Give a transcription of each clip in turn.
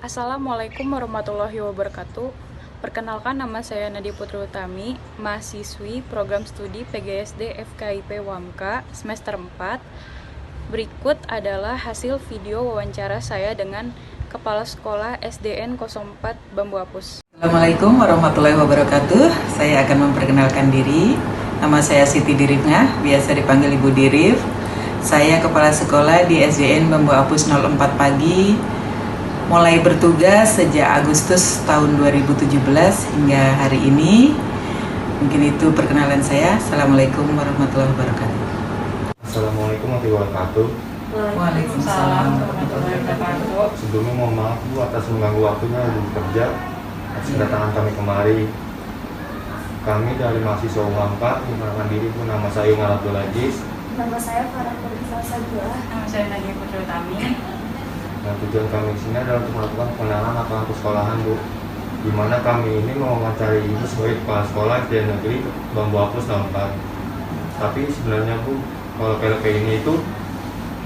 Assalamualaikum warahmatullahi wabarakatuh. Perkenalkan, nama saya Nadia Putri Utami, mahasiswi program studi PGSD FKIP WAMKA semester 4. Berikut adalah hasil video wawancara saya dengan Kepala Sekolah SDN 04 Bambu Apus. Assalamualaikum warahmatullahi wabarakatuh. Saya akan memperkenalkan diri. Nama saya Siti Dirifna, biasa dipanggil Ibu Dirif. Saya Kepala Sekolah di SDN Bambu Apus 04 Pagi. Mulai bertugas sejak Agustus tahun 2017 hingga hari ini. Mungkin itu perkenalan saya. Assalamualaikum warahmatullahi wabarakatuh. Assalamualaikum warahmatullahi wabarakatuh. Waalaikumsalam warahmatullahi wabarakatuh. Sebelumnya mohon maaf Bu atas mengganggu waktunya di kerja atas kedatangan kami kemari. Kami dari mahasiswa UMAMKA mengenalkan diri Bu, nama saya Umar Abdul Aziz. Nama saya Farah Nurisa Sajua. Nama saya Nadia Putri Utami. Nah, tujuan kami di sini adalah untuk melakukan pengenalan lapangan persekolahan Bu, di mana kami ini mewawancari Ibu sebagai kepala sekolah SD Negeri Bambu Apus 04. Tapi sebenarnya Bu, kalau PLP ini itu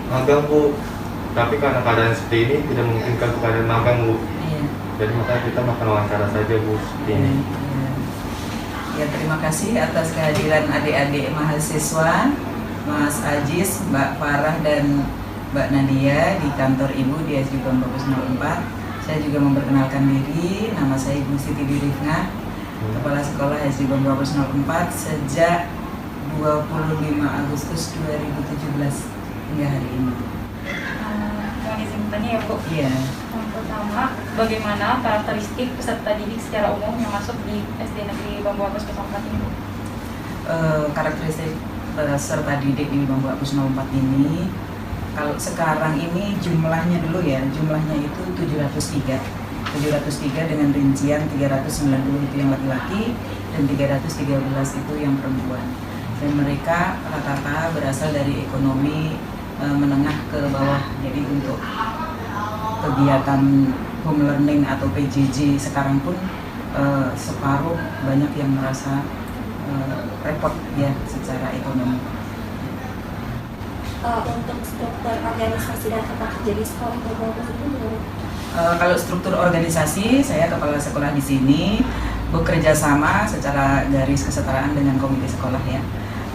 magang Bu, tapi karena keadaan seperti ini tidak memungkinkan keadaan magang Bu. Iya. Jadi makanya kita makan wawancara saja Bu seperti ini. Ya, terima kasih atas kehadiran adik-adik mahasiswa, Mas Aziz, Mbak Farah dan Mbak Nadia di kantor Ibu di SD Bambu Apus 04. Saya juga memperkenalkan diri, nama saya Ibu Siti Dirifna, Kepala Sekolah SD Bambu Apus 04 sejak 25 Agustus 2017 hingga hari ini. Mohon izin bertanya ya Bu. Iya. Yang pertama, bagaimana karakteristik peserta didik secara umum yang masuk di SD Negeri Bambu Apus 04 ini Bu? Karakteristik peserta didik di Bambu Apus 04 ini, kalau sekarang ini jumlahnya dulu ya, jumlahnya itu 703 dengan rincian 390 itu yang laki-laki dan 313 itu yang perempuan. Dan mereka rata-rata berasal dari ekonomi menengah ke bawah. Jadi untuk kegiatan home learning atau PJJ sekarang pun separuh banyak yang merasa repot ya secara ekonomi. Untuk struktur organisasi dan tata kerja di sekolah Bambu Apus itu gimana? Kalau struktur organisasi, saya kepala sekolah di sini bekerja sama secara garis kesetaraan dengan komite sekolah ya.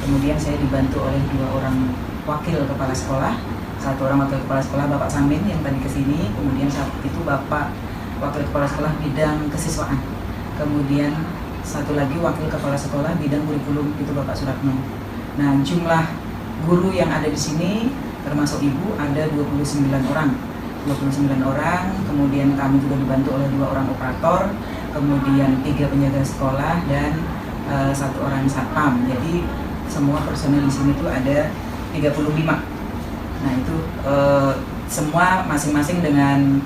Kemudian saya dibantu oleh 2 orang wakil kepala sekolah, 1 orang wakil kepala sekolah Bapak Samin yang tadi kesini, kemudian itu Bapak wakil kepala sekolah bidang kesiswaan, kemudian 1 lagi wakil kepala sekolah bidang kurikulum itu Bapak Suratno. Nah, jumlah guru yang ada di sini termasuk ibu ada 29 orang, kemudian kami juga dibantu oleh 2 orang operator, kemudian 3 penjaga sekolah dan 1 orang satpam. Jadi semua personel di sini tuh ada 35. Nah itu semua masing-masing dengan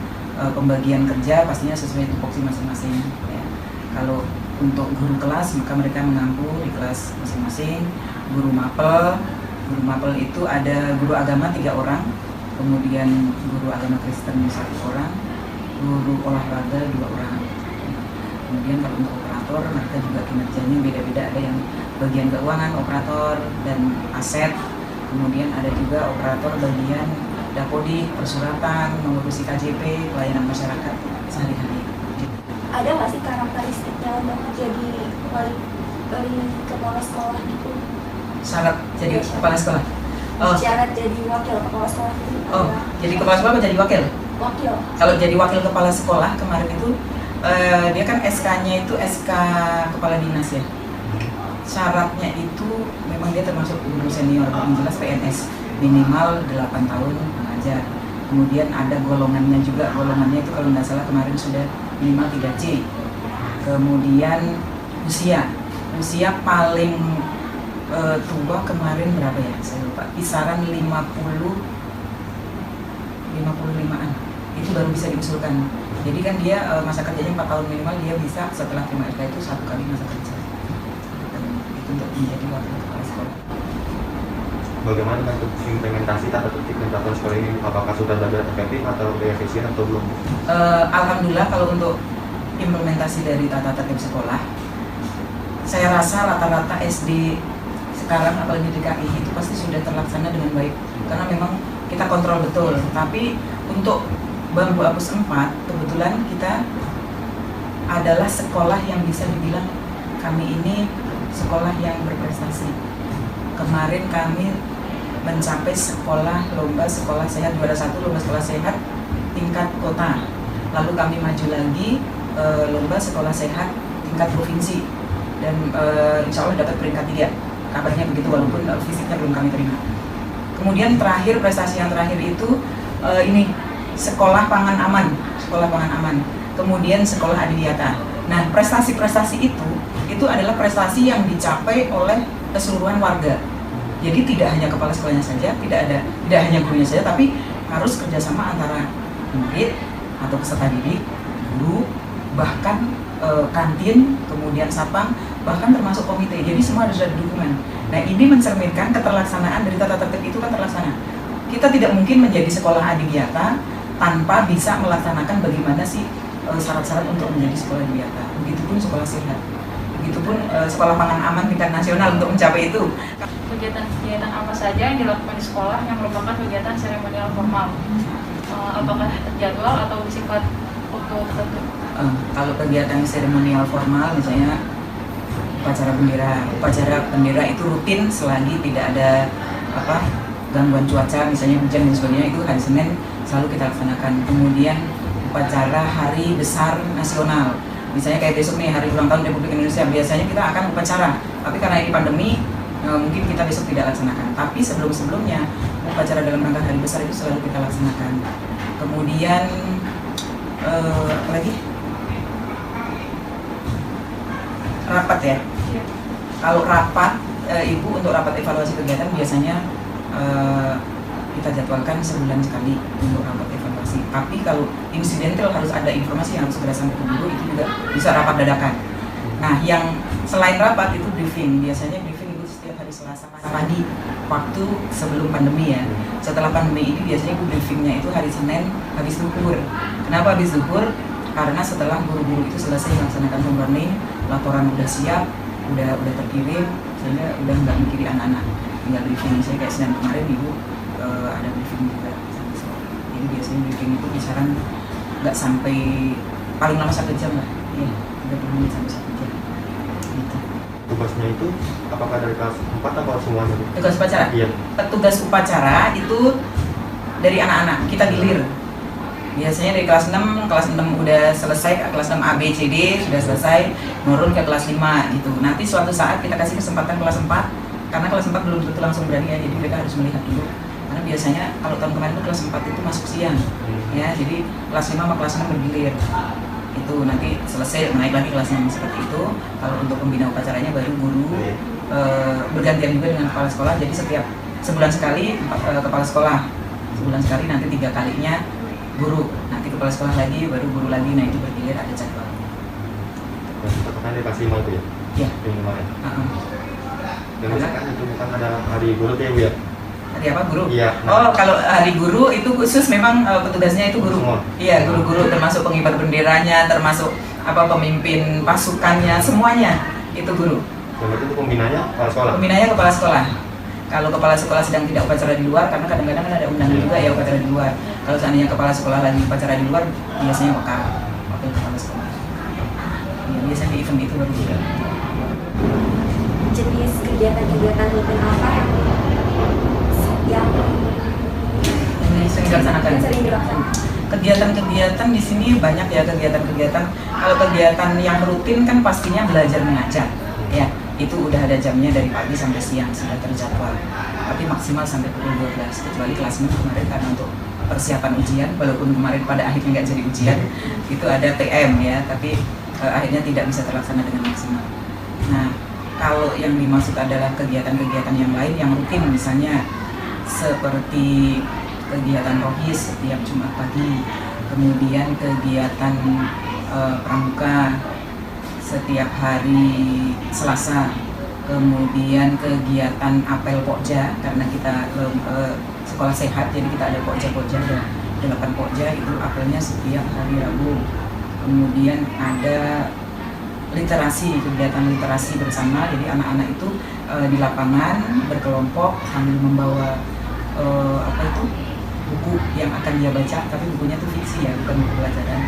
pembagian kerja pastinya sesuai tupoksi masing-masing. Ya. Kalau untuk guru kelas maka mereka mengampu di kelas masing-masing. Guru mapel itu ada guru agama 3 orang, kemudian guru agama Kristen 1 orang, guru olahraga 2 orang. Kemudian kalau untuk operator mereka juga kinerjanya beda-beda, ada yang bagian keuangan, operator dan aset, kemudian ada juga operator bagian dapodik, persuratan, mengurusi KJP, pelayanan masyarakat sehari-hari. Ada nggak sih karakteristiknya untuk jadi kepala sekolah gitu? Syarat jadi kepala sekolah? Syarat jadi wakil kepala sekolah itu? Jadi kepala sekolah apa jadi wakil? Wakil. Kalau jadi wakil kepala sekolah kemarin itu dia kan SK-nya itu SK kepala dinas ya. Syaratnya itu memang dia termasuk guru senior, yang jelas PNS minimal 8 tahun mengajar. Kemudian ada golongannya juga, golongannya itu kalau nggak salah kemarin sudah minimal 3C. Kemudian usia paling tua kemarin berapa ya? Saya lupa. Kisaran 55-an. Itu baru bisa diusulkan. Jadi kan dia masa kerjanya 4 tahun minimal, dia bisa setelah terima SK itu 1 kali masa kerja. Itu untuk menjadi wakil kepala sekolah. Bagaimana untuk implementasi tata tertib dan tata sekolah ini? Apakah sudah benar efektif atau efisien atau belum? Alhamdulillah kalau untuk implementasi dari tata tertib sekolah, saya rasa rata-rata SD sekarang apalagi di DKI itu pasti sudah terlaksana dengan baik karena memang kita kontrol betul. Tapi untuk Bambu Apus 4 kebetulan kita adalah sekolah yang bisa dibilang kami ini sekolah yang berprestasi. Kemarin kami mencapai lomba sekolah sehat juara 1 lomba sekolah sehat tingkat kota. Lalu kami maju lagi lomba sekolah sehat tingkat provinsi dan insya Allah dapat peringkat 3. Kabarnya begitu walaupun fisiknya belum kami terima. Kemudian prestasi yang terakhir itu ini sekolah pangan aman. Kemudian sekolah adiwiyata. Nah, prestasi-prestasi itu adalah prestasi yang dicapai oleh keseluruhan warga. Jadi tidak hanya kepala sekolahnya saja, tidak hanya gurunya saja, tapi harus kerjasama antara murid atau peserta didik, guru, bahkan kantin, kemudian satpam, bahkan termasuk komite. Jadi semua harus ada dukungan. Nah, ini mencerminkan keterlaksanaan dari tata tertib itu kan terlaksana. Kita tidak mungkin menjadi sekolah adiwiyata tanpa bisa melaksanakan bagaimana sih syarat-syarat untuk menjadi sekolah adiwiyata. Begitupun sekolah sehat. Begitupun sekolah pangan aman tingkat nasional untuk mencapai itu. Kegiatan apa saja yang dilakukan di sekolah yang merupakan kegiatan seremonial formal? Apakah terjadwal atau bersifat waktu tertentu? Kalau kegiatan seremonial formal misalnya upacara bendera itu rutin selagi tidak ada gangguan cuaca, misalnya hujan dan sebagainya, itu hari Senin selalu kita laksanakan. Kemudian upacara hari besar nasional, misalnya kayak besok nih hari ulang tahun Republik Indonesia, biasanya kita akan upacara, tapi karena ini pandemi mungkin kita besok tidak laksanakan, tapi sebelumnya upacara dalam rangka hari besar itu selalu kita laksanakan. Kemudian apa lagi? Rapat ya. Kalau rapat, Ibu untuk rapat evaluasi kegiatan biasanya kita jadwalkan sebulan sekali untuk rapat evaluasi. Tapi kalau insidental harus ada informasi yang harus segera sampai ke guru, itu juga bisa rapat dadakan. Nah, yang selain rapat itu briefing. Biasanya briefing itu setiap hari Selasa pagi, waktu sebelum pandemi ya. Setelah pandemi ini biasanya briefingnya itu hari Senin habis zuhur. Kenapa habis zuhur? Karena setelah guru-guru itu selesai melaksanakan home learning, laporan udah siap, udah terkirim, sehingga udah nggak mikirin anak-anak, tinggal briefing. Misalnya kayak Senin kemarin Ibu ada briefing juga. Jadi biasanya briefing itu kisaran nggak sampai, paling lama 1 jam lah, ya 30 menit sampai 1 jam. Gitu. Tugasnya itu apakah dari kelas 4 atau semuanya? Tugas upacara? Iya. Tugas upacara itu dari anak-anak, kita gilir. Biasanya dari kelas 6 udah selesai, kelas 6 A, B, C, D sudah selesai, nurun ke kelas 5 gitu. Nanti suatu saat kita kasih kesempatan kelas 4, karena kelas 4 belum tentu langsung berani ya, jadi mereka harus melihat dulu. Karena biasanya kalau tahun kemarin itu kelas 4 itu masuk siang, ya, jadi kelas 5 sama kelas 6 bergilir. Itu nanti selesai naik lagi kelas 6 seperti itu. Kalau untuk pembina upacaranya baru guru bergantian juga dengan kepala sekolah, jadi setiap sebulan sekali kepala sekolah, sebulan sekali, nanti 3 kalinya guru, nanti kepala sekolah lagi, baru guru lagi. Nah, itu bergilir, ada jadwal. Kan dikasih 5 itu ya? Iya. Yang kemarin. Dan Karena- kan itu bukan ada hari guru tuh ya Bu ya? Hari apa, guru? Iya. Oh, kalau hari guru itu khusus memang petugasnya itu guru. Semua? Iya, guru-guru termasuk pengibar benderanya, termasuk pemimpin pasukannya, semuanya itu guru. Dan itu pembinanya kepala sekolah? Pembinanya kepala sekolah. Kalau kepala sekolah sedang tidak upacara di luar, karena kadang-kadang kan ada undangan juga ya upacara di luar. Kalau seandainya kepala sekolah lagi upacara di luar, biasanya wakil kepala sekolah. Ya, biasanya di event itu baru juga. Jenis kegiatan-kegiatan rutin apa yang Ini sering dilaksanakan. sering dilaksanakan? Kegiatan-kegiatan di sini banyak ya, kegiatan-kegiatan. Kalau kegiatan yang rutin kan pastinya belajar mengajar, ya. Itu udah ada jamnya dari pagi sampai siang, sudah terjadwal. Tapi maksimal sampai pukul 12, kecuali kelas 6 kemarin karena untuk persiapan ujian, walaupun kemarin pada akhirnya nggak jadi ujian, itu ada TM ya, tapi akhirnya tidak bisa terlaksana dengan maksimal. Nah, kalau yang dimaksud adalah kegiatan-kegiatan yang lain yang rutin, misalnya seperti kegiatan rohis setiap Jumat pagi, kemudian kegiatan pramuka setiap hari Selasa, kemudian kegiatan apel pokja karena kita sekolah sehat, jadi kita ada pokja-pokja, ada 8 pokja, itu apelnya setiap hari Rabu. Kemudian ada literasi, kegiatan literasi bersama, jadi anak-anak itu di lapangan berkelompok sambil membawa buku buku yang akan dia baca, tapi bukunya tuh fiksi ya, bukan buku pelajaran.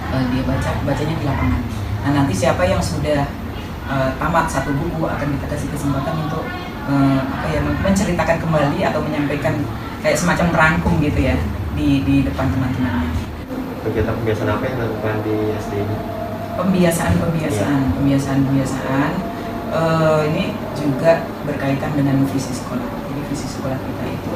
Dia bacanya di lapangan. Nah, nanti siapa yang sudah tamat satu buku akan kita kasih kesempatan untuk menceritakan kembali atau menyampaikan kayak semacam merangkum gitu ya di depan teman-temannya. Kegiatan pembiasaan apa yang dilakukan di SD ini? Pembiasaan. Ini juga berkaitan dengan visi sekolah. Jadi visi sekolah kita itu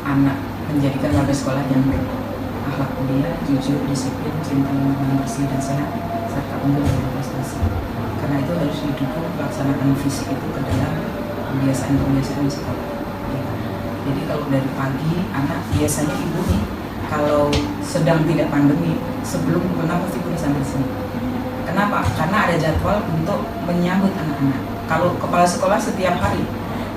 anak menjadikan warga sekolah yang berakhlak mulia, jujur, disiplin, cinta lingkungan bersih dan sehat, serta unggul dalam prestasi. Karena itu harus didukung pelaksanaan visi itu ke dalam pembiasaan di sekolah. Jadi kalau dari pagi anak biasanya ibu nih kalau sedang tidak pandemi sebelum pernah pasti udah sampai sini. Kenapa? Karena ada jadwal untuk menyambut anak-anak. Kalau kepala sekolah setiap hari,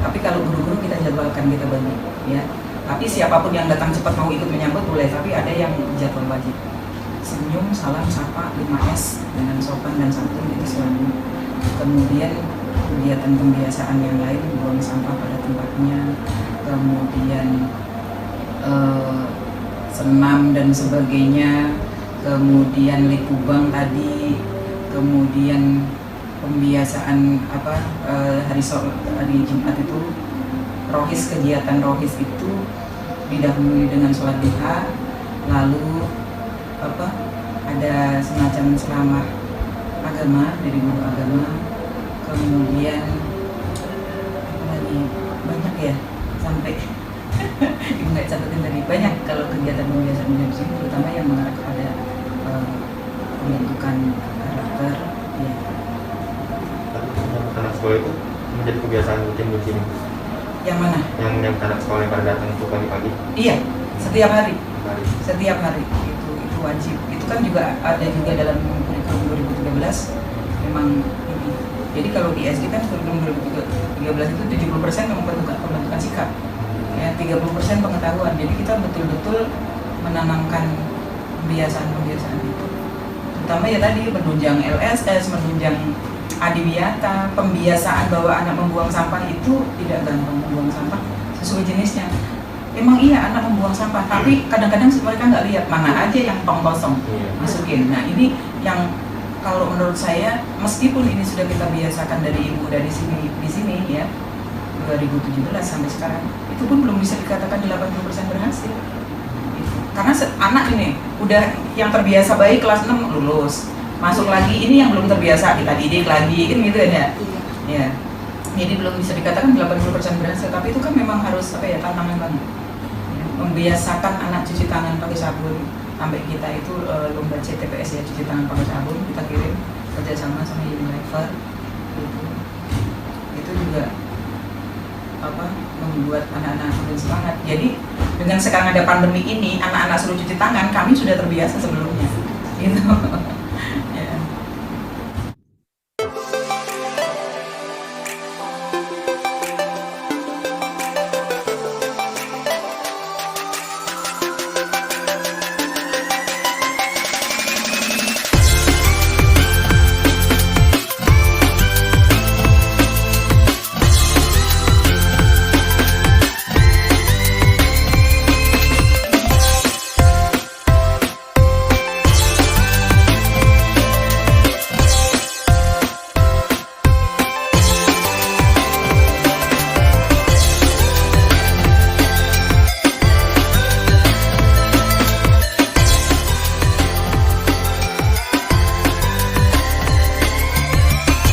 tapi kalau guru-guru kita jadwalkan, kita bagi, ya. Tapi siapapun yang datang cepat mau ikut menyambut boleh, tapi ada yang jadwal wajib. Senyum, salam, sapa, 5S dengan sopan dan santun itu selalu. Kemudian kegiatan pembiasaan yang lain, buang sampah pada tempatnya, kemudian senam dan sebagainya, kemudian likubang tadi, kemudian pembiasaan hari Jumat itu rohis, kegiatan rohis itu didahului dengan sholat duha, lalu ada semacam ceramah agama dari guru agama, kemudian banyak ya sampai ibu nggak catetin tadi, banyak kalau kegiatan pembiasaan di sini, terutama yang mengarah kepada pembentukan karakter ya. Anak sekolah itu menjadi kebiasaan rutin di sini. Yang mana? Yang anak sekolah yang pada datang itu pagi-pagi. Iya, setiap hari. Setiap hari itu wajib. Itu kan juga ada juga dalam kurikulum 2013 memang ini. Jadi kalau di SD kan kurikulum 2013 itu 70% pembentukan sikap. Ya, 30% pengetahuan. Jadi kita betul-betul menanamkan kebiasaan itu. Terutama ya tadi menunjang LSS, menunjang adiwiyata, pembiasaan bahwa anak membuang sampah itu tidak gampang membuang sampah sesuai jenisnya. Emang iya anak membuang sampah, tapi kadang-kadang mereka nggak lihat mana aja yang tong kosong masukin. Nah ini yang kalau menurut saya meskipun ini sudah kita biasakan dari ibu dari di sini ya 2017 sampai sekarang itu pun belum bisa dikatakan 80% berhasil. Karena anak ini udah yang terbiasa baik kelas 6 lulus, masuk lagi ini yang belum terbiasa kita didik lagi kan gitu ya. Ya. Jadi belum bisa dikatakan 80% berhasil, tapi itu kan memang harus tantangan banget. Ya, membiasakan anak cuci tangan pakai sabun, sampai kita itu lomba CTPS ya, cuci tangan pakai sabun, kita kirim kerjasama sama Unilever gitu. Itu juga membuat anak-anak semakin semangat. Jadi dengan sekarang ada pandemi ini, anak-anak suruh cuci tangan, kami sudah terbiasa sebelumnya gitu.